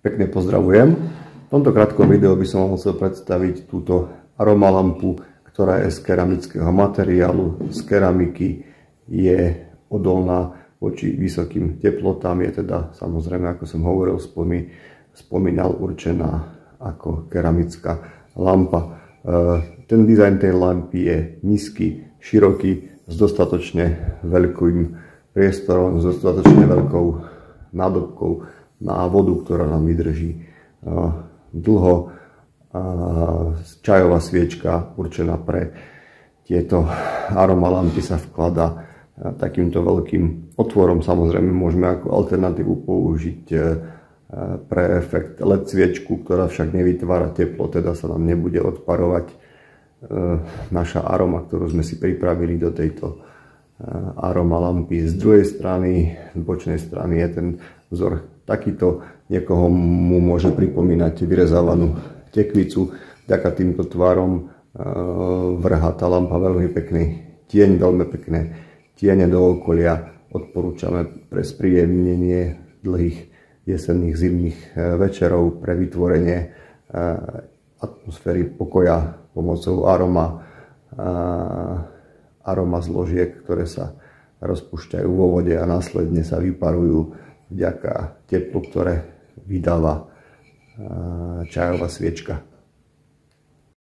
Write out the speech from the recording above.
Pekne pozdravujem. V tomto krátkom videu by som vám chcel predstaviť túto aromalampu, ktorá je z keramického materiálu, z keramiky, je odolná voči vysokým teplotám, je teda samozrejme, ako som hovoril, spomínal, určená ako keramická lampa. Ten dizajn tej lampy je nízky, široký, s dostatočne veľkým priestorom, s dostatočne veľkou nádobkou na vodu, ktorá nám vydrží dlho. Čajová sviečka určená pre tieto aromalampy sa vkladá takýmto veľkým otvorom. Samozrejme môžeme ako alternatívu použiť pre efekt LED sviečku, ktorá však nevytvára teplo, teda sa nám nebude odparovať naša aroma, ktorú sme si pripravili do tejto aromalampy. Z druhej strany, z bočnej strany je ten vzor takýto, niekoho mu môže pripomínať vyrezávanú tekvicu. Vďaka týmto tvarom vrhá tá lampa veľmi pekný tieň, veľmi pekné tiene do okolia. Odporúčame pre spríjemnenie dlhých jesenných, zimných večerov, pre vytvorenie atmosféry pokoja pomocou aroma zložiek, ktoré sa rozpúšťajú vo vode a následne sa vyparujú vďaka teplu, ktoré vydáva čajová sviečka.